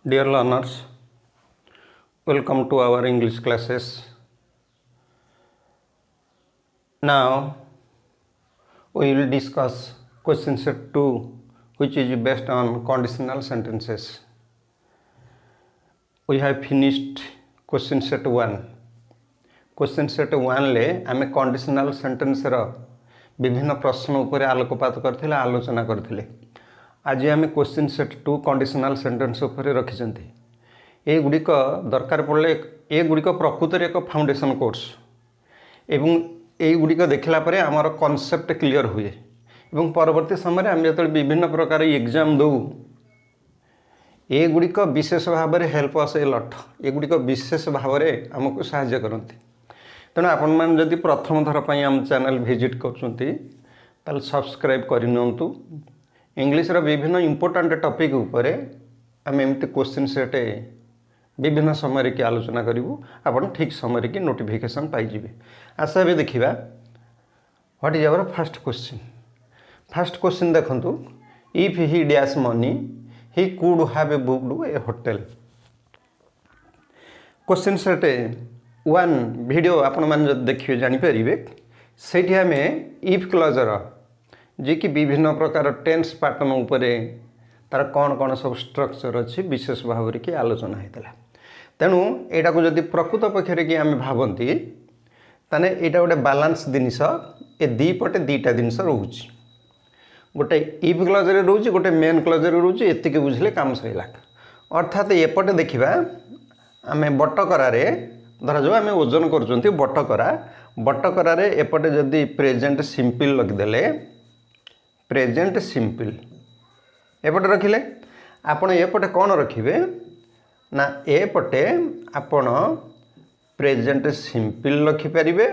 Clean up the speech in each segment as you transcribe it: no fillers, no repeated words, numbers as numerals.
Dear learners, welcome to our English classes. Now we will discuss question set 2, which is based on conditional sentences. We have finished question set 1. Question set 1 ले आमे conditional sentence रा विभिन्न प्रश्न उपरे आलोकपात करथिले आलोचना करथिले. आज आमे क्वेश्चन सेट 2 कंडीशनल सेंटेंस उपरे रखिछन्ती. ए गुडिक दरकार पड़ले ए गुडिक प्रकृत रे एक फाउंडेशन कोर्स एवं ए गुडिक देखला परे हमर कांसेप्ट क्लियर हुए एवं परवर्ती समय हम जतले विभिन्न प्रकार एग्जाम दउ ए गुडिक विशेष भाव में हेल्प अस ए लट. ए गुडिक विशेष भाव में हमको सहायता करती. तेणु आपण मैंने जदि प्रथम थर पर आम चैनल विजिट कर सब्सक्राइब करनियंतु. इंग्लिश रो विभिन्न इंपोर्टेंट टॉपिक उपरे आम एमती क्वेश्चन सेट विभिन्न समय की आलोचना करूँ. आपन ठीक समय की नोटिफिकेशन पाइबे. आशा भी देखा what is our first question. First question देखंतु. If he dash money he could have a booked a hotel. Question set 1 video आपण मान देखिए जानि परिबे. सेठी हमें इफ क्लॉजर जे कि विभिन्न प्रकार टेंस पैटर्न उपरे तार कौन सब स्ट्रक्चर अच्छी विशेष भाव की आलोचना होता. तेणु यहाँ को जदि प्रकृत पक्षरे कि आम भावती ताने यहाँ गोटे बालांस जिनिस ए दी पटे दीटा जिनिस रोच. गोटे इफ क्लॉजर रोचे गोटे मेन क्लॉजर रोचे. एतिक बुझले काम सैला. अर्थात एपटे देखा आम बटकरारे धर जो आम ओजन कर बटकरा बटकरारे एपटे जदि प्रेजेंट सिंपल लखिदेले प्रेजेंट सिंपल एपटे रखिले आपण एपटे कौन रखिबे ना एपटे आपण प्रेजेंट सिंपल लखिपारे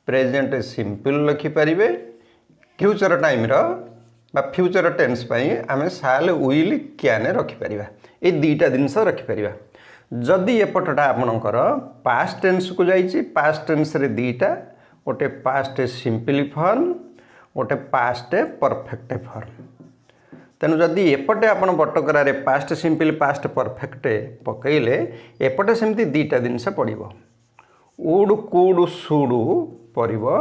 प्रेजेंट सिंपल लखिपारे. फ्यूचर टाइम रो बा फ्यूचर टेंस पई आमे साल विल क्यान रखिपार. ये दुईटा जिनस रखिपार. जदि एपटटा आपणकर पास्ट टेंस को जाइए पास्ट टेंस रे दुईटा गोटे पास्ट सिंपल फॉर्म गोटे पास्ट परफेक्ट फॉर्म. तेणु जदि एपटे आपण बटकरारे पास्ट सिंपल पास्ट परफेक्ट पकईले एपटे सेमती दुईटा जिनस पड़ो. वुड कुड शुड पड़ो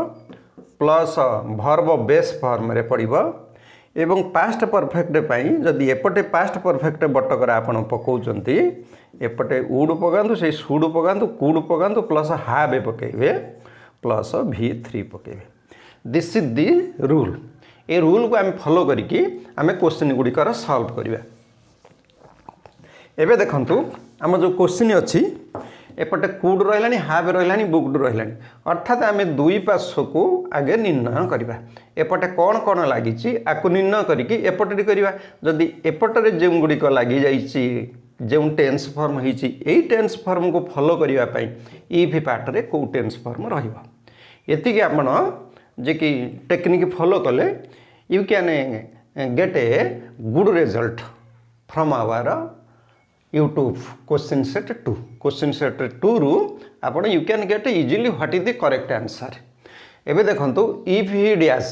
प्लस भर्ब बेस फॉर्म रे पड़ो एवं पास्ट परफेक्ट पाई जदि एपटे पास्ट परफेक्ट बटकरा आपण पकाउचंती एपटे वुड पकातु से शुड पकातु कुड पकातु प्लस हाव पकेबे प्लस V3 पकेबे. This is the rule. ए रूल को आम फॉलो करिकी आम क्वेश्चन गुड़िकर सॉल्व करिबा. एबे देखंतु आम जो क्वेश्चन अछि एपटे कुड रहिलानी हाव रहिलानी बुक्ड रहिलानी. अर्थात आम दुई पार्श्व को आगे निर्णय करिबा. एपटे कौन कौन लागिछि आकु निर्णय करिकी एपटे करिबा. जदि एपटरे जेम गुड़िक लागि जाइछि जो टेंस फॉर्म होइछि एई टेंस फॉर्म को फॉलो करिबा पई इफ पार्ट रे को टेंस फॉर्म रहिबो. एतिके आपण जे कि टेक्निक फॉलो कले you can get a good result from our YouTube question set 2. Question set 2 रु आपण you can get easily what is the correct answer. एबे देखंतु इफ ही डैश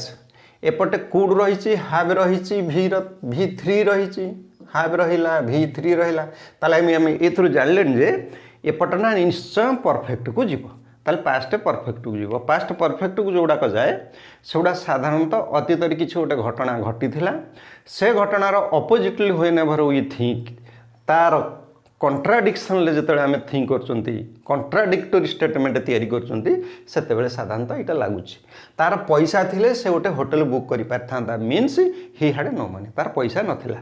एपटे कुड रहिछि हाव रहिछि V3 रहिछि हाव रहिला V3 रहिला. ताले हम एथुरु जानलेन जे एपटना निश्चय परफेक्ट को जीवो. ताले पास्ट परफेक्ट को जीवो. पास्ट परफेक्ट को जोड़ा जाए सेगुड़ा साधारणतः अतीत किसी गोटे घटना घटी से घटनार अपोजिटली हुए नेवर वी थिंक तार कंट्राडिक्शन ले जते आम थिंक कर कंट्राडिक्टरी स्टेटमेंट तैयारी करते साधारणतः यहाँ लगुच तार पैसा थिले से गोटे होटल बुक कर पारता. Means he had no money. तार पैसा नथिला.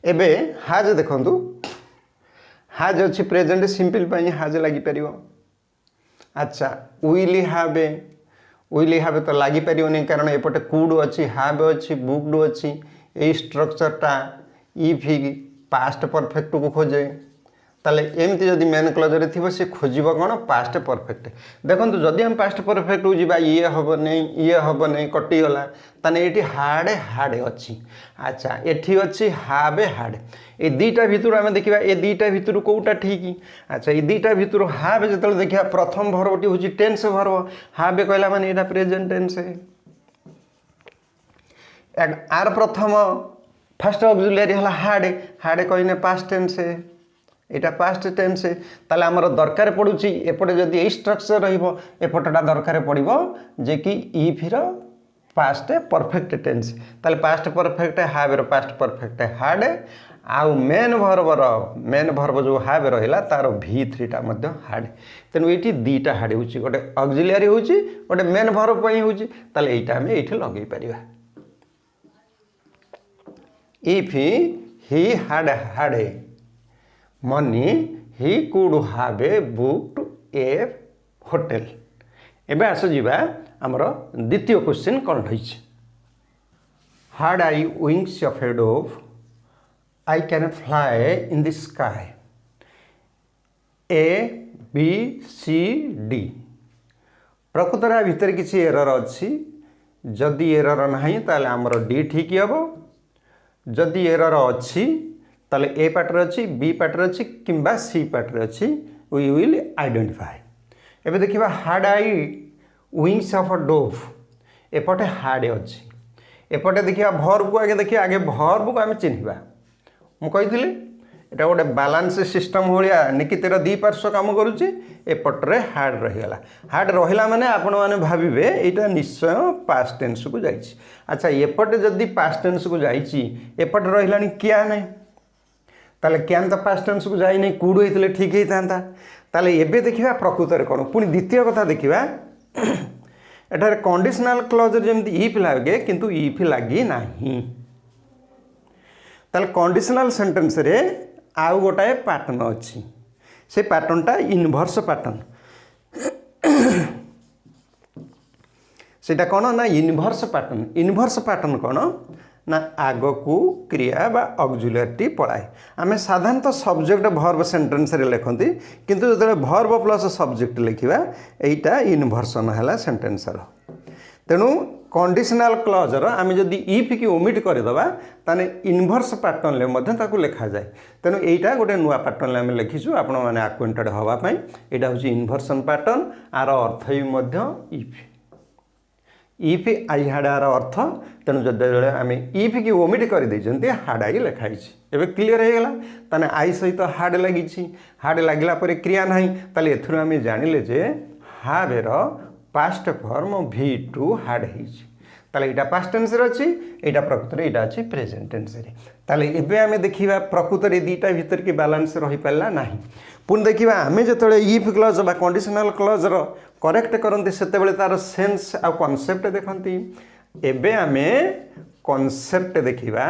एबे हाज देखंतु हाज अच्छी प्रेजेंट सिंपल पाई हाज लगी पारिबो. अच्छा विल हाव तो लगी पारिबोनी कारण एपटे कुड अच्छी हाव अच्छी बुक्ड अच्छी. यही स्ट्रक्चरटा इफ पास्ट परफेक्ट को खोजे ताले एमती जदि मेन क्लॉज थी सी खोजब कौन पास्ट परफेक्ट. देखो जदि हम पास्ट परफेक्ट को जीवा ये हम नहीं कटिगला ताने ये हार्ड हार्ड अच्छी. अच्छा एठी अच्छी हाव हार्ड. ये दुईटा भितर आम देखा ये दुईटा भितर कौटा ठीक. अच्छा ये दुईटा भितर हाव जो देखा प्रथम भर्वटी हूँ टेंस भर्व हाव कहला माने यहाँ प्रेजेंट टेंस. आर प्रथम फास्ट ऑक्सिलियरी हला हार्ड हार्ड कहने पास्ट टेंस एटा पास्ट टेंस ताले हमर दरकार पड़ुची एपटे जदि ए स्ट्रक्चर रहिबो एपटटा दरकार पड़िबो जे कि इफ रो पास्ट परफेक्ट टेंस ताले पास्ट परफेक्ट हैव रो पास्ट परफेक्ट हार्ड आउ मेन भर्ब जो हैव रहिला तार V3 टा मध्य हार्ड तेनु एठी दीटा हार्ड होची गोटे ऑक्सिलियरी होची गोटे मेन भर्ब पई होची ताले एटा हम एठी लगै परिबा if he had money he could have booked a hotel एबे आसो जीवा हमरो द्वितीय क्वेश्चन कोन रहिछ had I wings of a dove I can fly in the sky A B C D प्रकृतर भितर किसी एरर अच्छी जदि एरर नहीं ताले हमरो डी ठीक हबो जदि एरर अच्छी ताले ए पार्टर अच्छी बी पार्टर अच्छी किंबा सी पार्टर अच्छी वी विल आइडेंटिफाई एबे देखिबा had I wings of a dove एपटे हार्ड अच्छी एपटे देखिबा भर्ब को आगे देखिबा आगे भर्ब को हम चिन्हिबा मु कही एटा गोटे बालांस सिस्टम भाया निकितर दी पार्श्व काम करुच्ची एपट्रे हार्ड रहीगला हार्ड रहा माने आपण मैंने भावे यहाँ निश्चय पास्ट टेंस को जाइए अच्छा एपटे जदि पास्ट टेंस को जाइए एपटे रहा क्या ना ताले क्या तो पास्ट टेंस को जाए नहीं कूड़ होते ठीक होता ताले एबे देखिबा प्रकृत कौन पुणी द्वितीय कथा देखिबा एठारे कंडीशनल क्लॉज जमी इफ लगे किंतु इफ लगी नहीं ताले कंडीशनल सेंटेंस रे आउ गोटाए पैटर्न अच्छी से पैटर्नटा इनवर्स पैटर्न सेटा कौन ना इनवर्स पैटर्न कौन ना आग को क्रिया बा ऑक्सिलियरी पलाए आमे साधारणतः सब्जेक्ट भर्ब सेंटेंस रे लिखती किंतु जो भर्ब प्लस सब्जेक्ट लिखा यहीटा इनवर्सन है सेंटेंस तेणु कंडीशनल क्लॉजर आम जदि इफ की ओमिट करदेबा ताने इनवर्स पैटर्न लिखा जाए तेणु यहीटा गोटे नुआ पैटर्न आम लिखीचु आपण मैंने आक्वेंटेड हाँपाई यहाँ हूँ इनवर्सन पैटर्न आर अर्थ भी इफ आई हाड आर अर्थ तेणु जब आम इफ की ओमिट कर हाड आई लिखाई एवं क्लीयर हो गला ताने आई सहित हाड लगी हाड लगला क्रिया ना ताले एथुरु आम जानिले जे हावेर पास्ट फॉर्म V2 हार्ड होता यहाँ पास्ट टेंस अच्छी यहाँ प्रकृत यहाँ अच्छी प्रेजेंट टेंस ताले एबे आमे देखिबा प्रकृत दीटा भीतर की बैलेंस रही पारा ना पुणी देखिबा आमे जतले इफ क्लॉज बा कंडीशनल क्लॉज रो करेक्ट करते से तार सेंस आ कॉन्सेप्ट देखती एबे आमे कॉन्सेप्ट देखिबा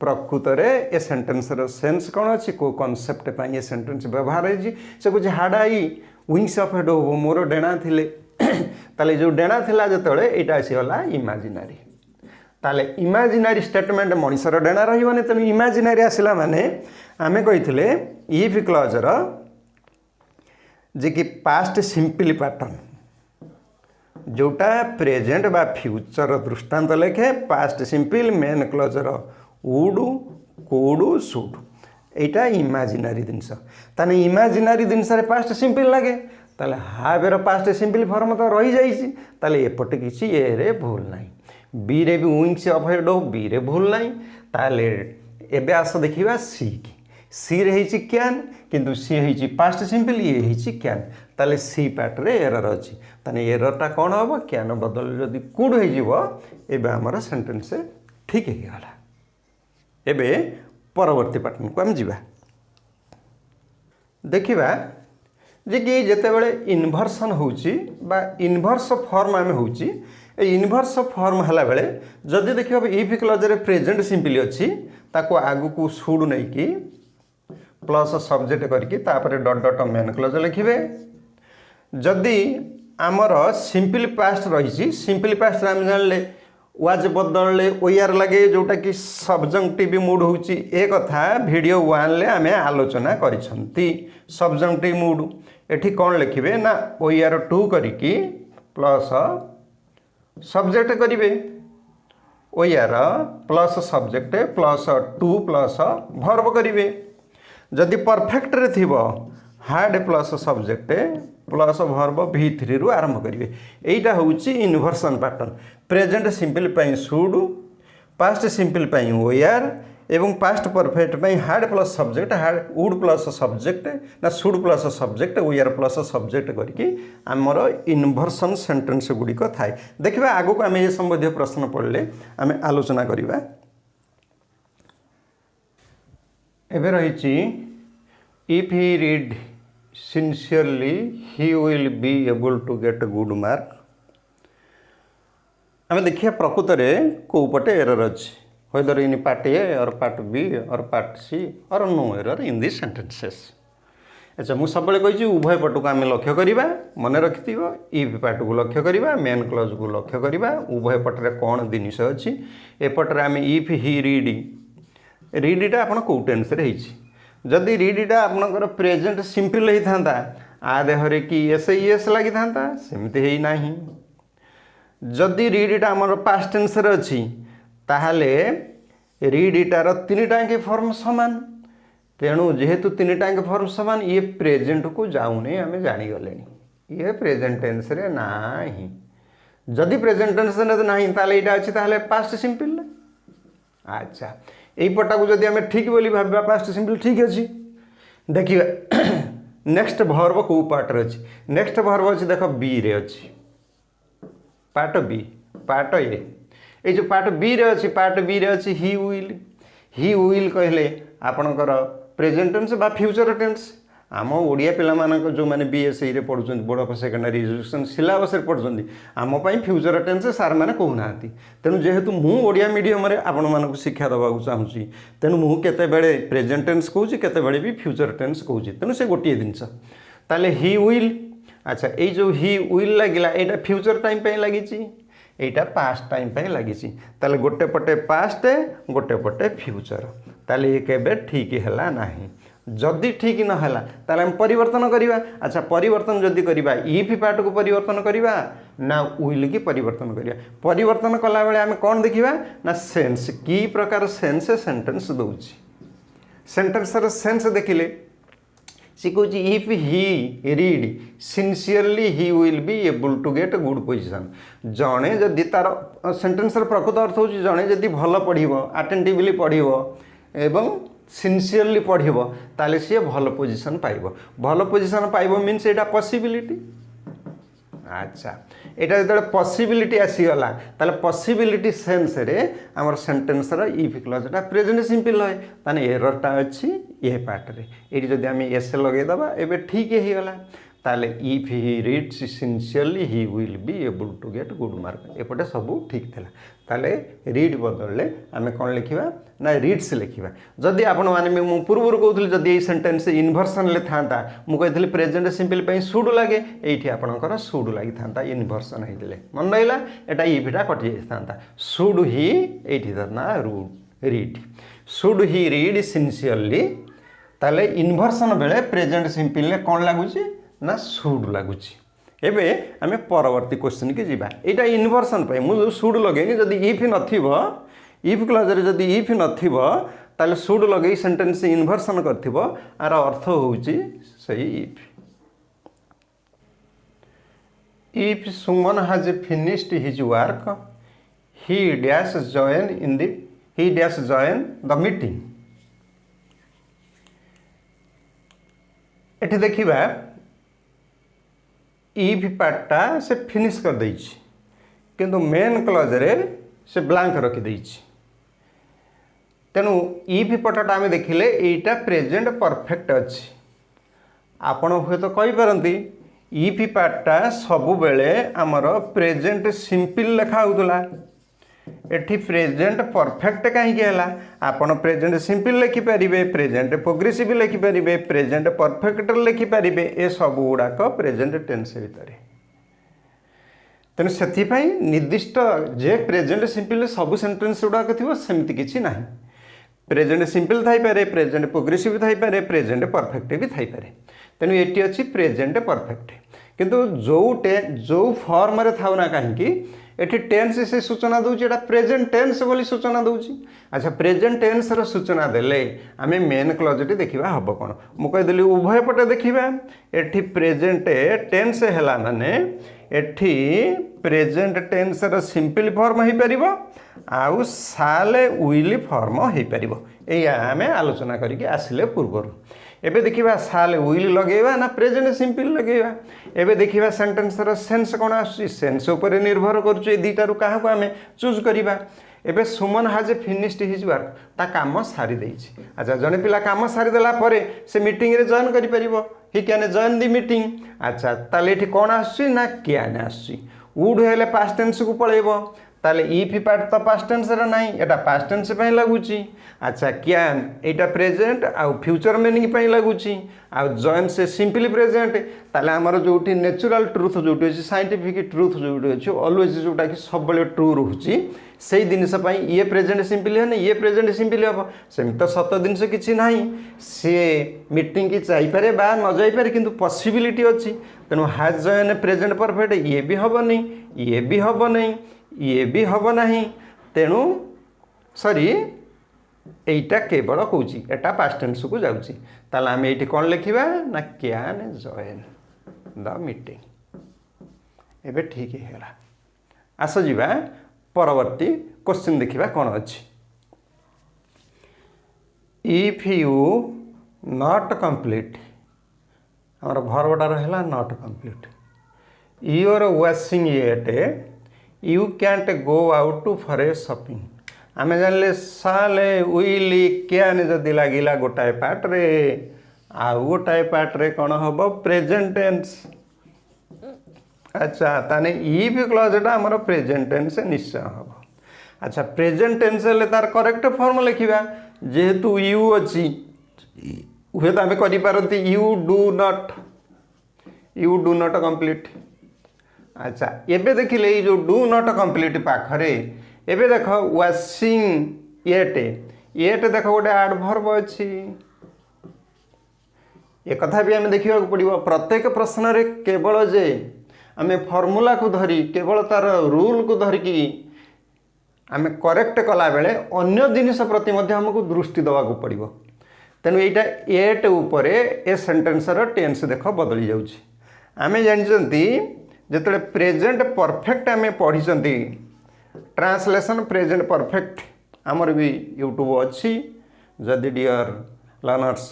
प्रकृत ए सेंटेंस रो सेंस कौन अच्छी को कॉन्सेप्ट पाई ए सेंटेंस व्यवहार है से कुछ had I wings of a dove मोर डेणा थिले ताले जो डेणा थिला जतले एटा आसीगला इमेजिनरी ताले इमेजिनरी स्टेटमेंट मनीषर डेणा रहिबने तेणु इमेजिनरी आसिला माने आमे कहिथिले इफ क्लॉजर जे कि पास्ट सिंपल पैटर्न जोटा प्रेजेंट बा फ्यूचर दृष्टांत लेखे past simple main closure would could should Etah imaginary जिनस ताने इमेजिनरी जिनस रे पास्ट सिंपल लगे ताले हावेर पास्ट सिंपल फॉर्म तो रही जाइए ताले एपटे किसी ए रे भूल ना बी रे भी विंग्स ऑफ ए डोव बी रे भूल ना ताले एबे आस देखिबा सी की सी रे हिची कैन किंतु सी हिची पास्ट सिंपल ये हिची कैन ताले सी पार्ट रे एरर अछि ताने एररटा कौन हम कैन बदल जदि कुड हो जिवो एबे हमर सेंटेंस ठीक हे गला एबे परवर्ती पैटर्न को हम जिबा देखिबा जे कि जितेबाला इनभर्सन होची बा इनभर्स फॉर्म आम होची इनभर्स फॉर्म हला बेले जदि देखिबा इफ क्लॉज रे प्रेजेंट सिंपली अच्छी ताको आगु को शुड नहीं कि प्लस सब्जेक्ट करके तापर डॉट डॉट मेन क्लॉज लिखिबे जदि आमर सिंपल पास्ट रही सिंपल पास्ट आम जानले वाज बदलले ओआर लगे जोटा कि सब्जंक्टिव मूड होची ए कथा वीडियो 1 ले आमे आलोचना करिसंती सब्जंक्टिव मूड एठी कौन लिखिबे ना OR2 करिकी प्लस सब्जेक्ट करिवे OR plus subject plus 2 plus verb करिवे जदि परफेक्ट रे थिबो had plus subject plus verb V3 रु आरंभ करिवे एटा होउची इनवर्सन पैटर्न प्रेजेंट सिंपल पाई शुड पास्ट सिंपल पाई OR एवं past perfect had plus subject had would plus subject ना should plus subject were plus subject करके आमर इनवर्सन सेंटेंस गुड़िक थाए। देखिए आगु को आम ये संबंधी प्रश्न पढ़ले आम आलोचना करवा। एबे रही if he read sincerely he will be able to get good mark. आम देखिए प्रकृत में कौ पटे एरर अच्छी whether in part A or part B or part C or no error in these sentences। अच्छा मुझे सब कही उभय पट को आम लक्ष्य करवा मन रखि इफ पार्ट को लक्ष्य करवा मेन क्लज को लक्ष्य करवा उभय पटे कौन जिनस अच्छी एपटे आम इफ ही रीडटा आप कौ टेन्स जदि रीडटा आपंकर प्रेजेंट सिंपल होता आ देहरे कि एस लगी था सेमती है ना जदि रीडटा आम पास्ट टेन्स अच्छी ताहले रीडटार तीन टाइम फॉर्म सामान तेणु जेहेतु तीन टाइम फॉर्म सामान ये प्रेजेंट को जाऊनी आम जानीगले ये प्रेजेंट टेन्स रे ना जदि प्रेजेंट टेन्स ना ताले यहाँ अच्छी ताहले पास्ट सिंपल। अच्छा यही पटा को जदि आम ठीक बोली भाबा पास्ट सिंपल ठीक अच्छी। देखिए नेक्स्ट भर्ब कौ पार्ट अच्छी नेक्स्ट भर्ब अच्छी देख बी रे अच्छी पार्ट बी पार्ट ए ये जो पार्ट बी रे अच्छी पार्ट बी रे अच्छी ही विल कहले आपणकर प्रेजेंट टेन्स बा फ्यूचर टेन्स आम ओडिया पिला मानक जो माने बीएसई रे पढ़ुछन board of secondary education syllabus रे पढ़ुछन आम पई फ्यूचर टेन्स सार माने कहूना तेणु जेहेतु मु ओडिया मीडियम रे आपण मानक शिक्षा दबा को चाहूची तेणु मु केते बेले प्रेजेंट टेन्स कहूची केते बेले भी फ्यूचर टेन्स कहूची तेणु से गोटे जिनस ताले ही विल। अच्छा ये जो he will लगिला Etah future time पे लगी एटा पास्ट टाइम पे लगी ताले गोटे पटे पास्ट गोटे पटे फ्यूचर ताले ये केबे ठीक हैला नाही जदि ठीक न हैला ताले हम परिवर्तन करिबा। अच्छा परिवर्तन जदि करिबा इफ पार्ट को परिवर्तन करिबा ना विल की परिवर्तन करिबा परिवर्तन कला बेले आम कौन देखिबा ना सेंस की प्रकार सेंस सेंटेंस दउची सेंटेंस र सेंस देखिले सी कह if he read sincerely he will be able to get good position जड़े जदि तार सेंटेंस प्रकृत अर्थ हो जड़े जदि भल पढ़ो अटेंटिवली पढ़ो एवं सिंसियरली पढ़ो ताले सी भल पोजिशन पाइब भल पोजिशन पाइब मीन्स एटा पॉसिबिलिटी। अच्छा यहाँ जो पॉसिबिलिटी आसीगला ताले पॉसिबिलिटी सेंस रे आमर सेंटेंस रो इफ क्लजटा प्रेजेंट सिंपल है ताने एररटा अच्छी ये पार्ट रे ये जदि आम एस लगेदबा एबे ठीक ही गला ताले if he reads sincerely he will be able to get good mark एपटे सब ठीक थिला ताले रीड बदलले आम कौन लिखा ना रीड्स लिखा जदि आपण माने मु पूर्व कहूली जदि ये सेंटेंस इनवर्सन ले था मुझे प्रेजेंट सिंपल पे शुड लगे ये आपंकर शुड लगी था इनवर्सन होते मन रहा एटा इफटा कटि जाता शुड ही ये ना read should he read sincerely ताले इनवर्सन बेले प्रेजेंट सिंपल कौन लगुच ना शुड लगुच। एबे आम परवर्ती क्वेश्चन की जीवा यहाँ इनवर्सन पे मुझे शुड लगे जदि इफ नथिबो इफ क्लज रे जदि इफ नथिबो ताले शुड लगे सेंटेंस इनवर्सन करथिबो आर अर्थ होउची सही if Suman has finished his work he dash join the meeting. एठी देखिबा इफ पार्टा से फिनिश कर देछि किंतु मेन क्लज रे से ब्लैंक रखी देछि तेणु इफ पटटा आम देखिले एटा प्रेजेंट परफेक्ट अच्छी आपण हुए तो कहि पारंती इफ पार्टा सबु बेले आमर प्रेजेंट सिंपल लिखा होउतला एठी प्रेजेंट परफेक्ट कहीं आपन प्रेजेंट सिंपल लिखिपारे प्रेजेंट प्रोग्रेसिव लिखिपारे प्रेजेंट परफेक्ट लिखिपारे ए सब गुड़ाक प्रेजेंट टेन्स भितर तेणु से निर्दिष्ट जे प्रेजेंट सिंपल सब सेंटेंस गुड़ाक थी सेमती किसी ना प्रेजेंट सिंपल थाईपे प्रेजेंट प्रोग्रेसिव थाईपे प्रेजेंट परफेक्ट भी थाईपे तेणु ये अच्छी प्रेजेंट परफेक्ट किंतु जो फॉर्म रे थाउ ना कहीं एठी टेन्स से सूचना दूची एटा प्रेजेंट टेन्स बोली सूचना दूची। अच्छा प्रेजेंट टेन्स रो सूचना देले आमे मेन क्लॉजटी देखिबा हबो कोन मु कहि देली उभय पटे देखिबा एठी प्रेजेंट टेन्स हैला माने एठी प्रेजेंट टेन्स रो सिंपल फॉर्म ही परिबो आउ साले उइल फॉर्म हो पारिबो एया आमे आलोचना करिके आसिले पूर्वरु एबे देखिबा साले उइल लगेबा ना प्रेजेंट सिंपल लगेबा एबे देखिबा सेंटेंस रो सेंस कोन आसी सेंस ऊपर निर्भर करछु ए दीटारु काहा को आमे चूज करिबा एबे सुमन हाज फिनिश्ड हिज वर्क ता काम सारी देछि अच्छा जने पिला काम सारी देला परे से मीटिंग रे जॉइन करि परिबो he can join the meeting अच्छा ताले एठी कोन आसी ना कैन आसी वुड हेले पास्ट टेंस को पळेबो ताले इफ पार्ट तो पास्ट टेंस रे नाही एटा पास्ट टेंस पई लागुची अच्छा can Etah present uh future meaning पई लागुची आ जॉइन से सिंपली प्रेजेंट ताले हमर जोटी नेचुरल ट्रुथ जोटी अछि साइंटिफिक ट्रुथ जोटी अछि ऑलवेज जोटा कि सब बेले ट्रू रहउची सेही जिनिस पई ये प्रेजेंट सिंपली है ये प्रेजेंट सिंपली हो सेम तो सत जिनिस किछि नाही से मीटिंग की जाई पारे बा न जाई पारे किंतु पॉसिबिलिटी अछि तेनु हैज जॉइन प्रेजेंट परफेक्ट ये भी हबो नहीं ये भी हबो नहीं ये भी हबो नहीं तेनु सॉरी एटा केवल कहूची एटा पास्ट टेंस को जाउची ताला हम एठी कोन लिखिबा ना कैन जॉइन द मीटिंग एबे ठीक हेला आसो जीवा परवर्ती क्वेश्चन देखिबा कोन अछि इफ यू नॉट कंप्लीट हमर भरबडा रहला not complete your washing yet you can't go out for a shopping आमे जानले साले उइली कैन जदि लागिला गोटाए पार्ट रे आ गोटाए पार्ट रे कोन हबो प्रेजेंट टेंस अच्छा ताने इफ क्लॉजटा हमर प्रेजेंट टेंस निश्चय हबो अच्छा प्रेजेंट टेंस ले तार करेक्ट फॉर्म लिखिबा जेहेतु यू अछि उहे त हमें करि पारती यू डू नॉट कंप्लीट अच्छा एबे देखिले ये जो डू नॉट कंप्लीट पाखरे एबे देख वाशिंग येट देख गोटे एडवर्ब अछि ए कथा भी हमें देखिबा पड़िबो प्रत्येक प्रश्न रे केवल जे आमे फॉर्मूला को धरी केवल तार रूल को धरी की आमे करेक्ट कला बेले अन्य जिनिस प्रति मध्य हमको दृष्टि दवा को पड़िबो तेनु एटा एट ऊपर ए सेंटेंस रो टेंस देख बदली जाउची आमे जानचंती जेतले प्रेजेंट परफेक्ट आमे पढिचंती ट्रांसलेशन प्रेजेंट परफेक्ट आमर भी यूट्यूब अच्छी जदि डियर लर्नर्स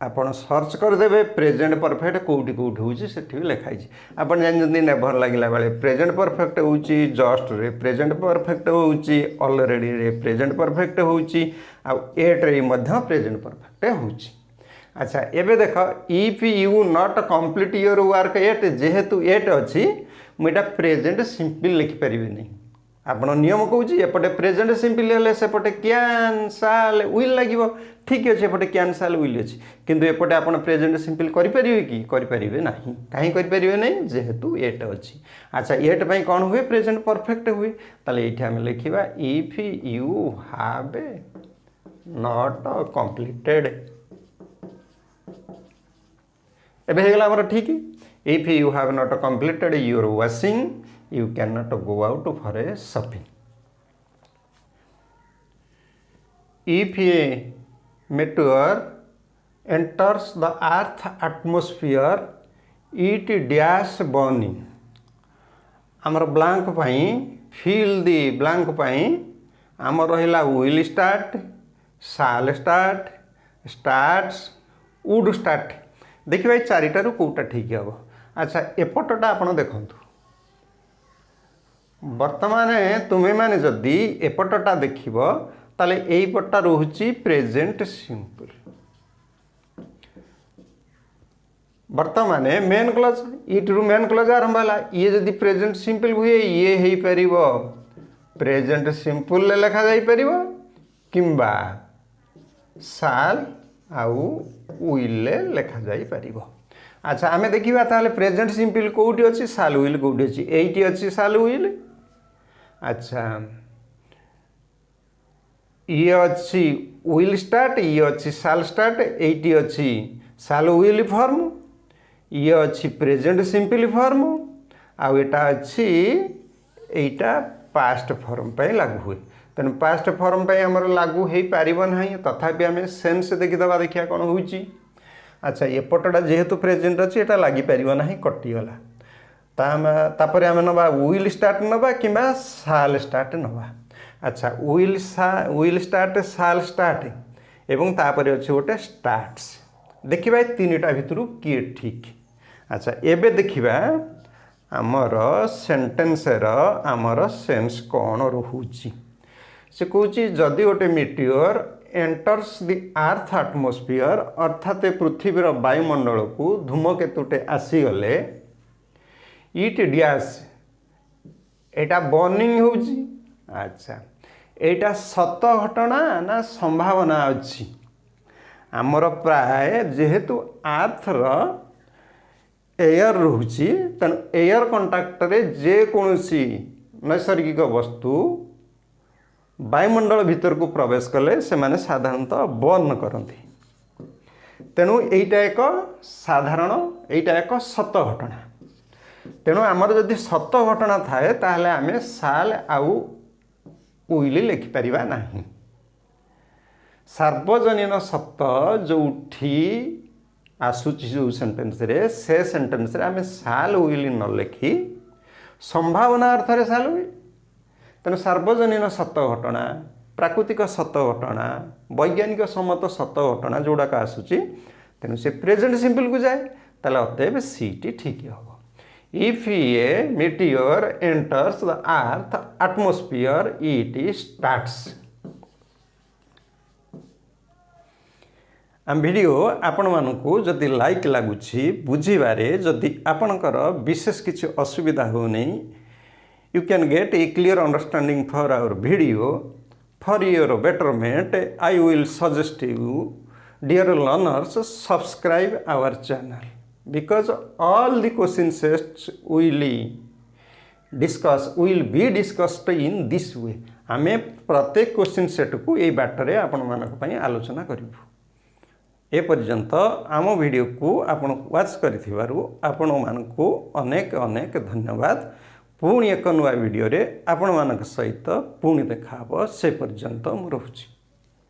आपन सर्च करदेवे प्रेजेंट परफेक्ट कोठी कोठी होची सेठी भी लिखाई आपन जानजंती नेवर लागिला बेले प्रेजेंट परफेक्ट होची जस्ट रे प्रेजेंट परफेक्ट होची ऑलरेडी रे प्रेजेंट परफेक्ट होची आ एट रे मध्य प्रेजेंट परफेक्ट होची अच्छा एबे देख if you not complete your work at जेहेतु एट अच्छी मुझे प्रेजेंट सिंपल लिखि परिबे नहीं आपण नियम कहूँ एपटे प्रेजेंट सिंपल हेले सेपटे कैन साल विल लगे ठीक अच्छे एपटे कैन साल विल अच्छी किंतु एपटे आपण प्रेजेंट सिंपल करें कि करें ना कहीं करें नहीं जेहेतु एट अच्छी अच्छा एट पाई कौन हुए प्रेजेंट परफेक्ट हुए ताले ये आम लिखा if you have not completed एबे हेगला हमर ठीक if you have not completed your washing you cannot go out for a shopping. If a meteor enters the earth atmosphere it dash burning आमर blank pi fill the blank पाई आमर रहिला will start shall start starts would start देखिए भाई चारिटारू कोटा ठीक हम अच्छा एपटटा आपण देखंतु वर्तमान तुम्हें माने जदि एपटटा देखिबो ताले एई पट्टा रोहुची प्रेजेंट सिंपल वर्तमान मेन क्लॉज इटरू मेन क्लॉज आरंभ होला ये जदि प्रेजेंट सिंपल हुए ये हेई परिबो प्रेजेंट सिंपल ले लिखा जाई परिबो किंबा साल आउ विल ले लिखा जाई परिबो अच्छा आमे देखिबा ताले प्रेजेंट सिंपल कोउटी अछि साल विल कोउटी अछि एइटी अछि साल विल अच्छा ये अच्छी विल स्टार्ट ये अच्छी साल स्टार्ट एइटी अच्छी साल विल फॉर्म ये अच्छी प्रेजेंट सिंपल फॉर्म आउ एटा अच्छी एटा पास्ट फॉर्म पे लागू हुए तेन पास्ट फॉर्म पे हमर लागू हे पारिबो नाही तथापि आमे सेंस देखि दबा देखिया कोन होउची अच्छा एपटटा जेहेतु प्रेजेंट अच्छी एटा लागि पारिबो नाही कटि गला तापर आम नवा विल स्टार्ट नवा कि साल स्टार्ट नवा अच्छा विल स्टार्ट साल स्टार्ट एवं तापर अच्छे गोटे स्टार्ट्स देखिए तीनटा भितर किए ठीक। अच्छा एबे देखिबा आमर सेंटेंस आमर सेंस कौन रोची से कहूँ जदि गोटे Meteor enters the earth atmosphere अर्थात पृथ्वीर वायुमंडल को धूमकेतुटे आसीगले इट डैश एटा बर्निंग होउची। अच्छा एटा सत घटना ना संभावना अच्छी आमर प्राय जेहेतु आर्थर एयर रोची तेणु एयर कंटाक्ट रे जेकोसी नैसर्गिक वस्तु वायुमंडल भीतर को प्रवेश कले से माने साधारणतः बर्न करती तेणु एटा एक साधारण एटा एक सत घटना तेणु आमर जदि सत घटना थाए ताहले आमे साल आउ उइल लिखिपर नहीं। सार्वजनीन सत्य जोठी आसूची जो सेंटेंस रे से सेंटेंस रे आमे साल उइल न लिखि संभावना अर्थ रे साल उइल तेणु सार्वजनीन सत्य घटना प्राकृतिक सत्य घटना वैज्ञानिक सम्मत सत्य घटना जोड़ाक आसूची तेणु से प्रेजेंट सिंपल को जाए ताले अतएव सीटी ठीक हम। If A meteor enters the earth atmosphere it starts. आम वीडियो आपण मानकु जदि लाइक लगुछि बुझिबारे जदि आपणकर विशेष किछि असुविधा हो नहीं you can get a clear understanding for our video. For your betterment I will suggest you dear learners subscribe our channel because all the question sets will be discussed in this way. आमे प्रत्येक question set को यही बाटरे आपण मानक पई आलोचना करिवु। ए पर्यंत आम वीडियो को आपण वाच करिथिबारु आपण मानकु अनेक अनेक धन्यवाद। पुणी एक नुआ वीडियो रे आपण मानक सहित पुणी देखा से पर्यंत मु रहुछि।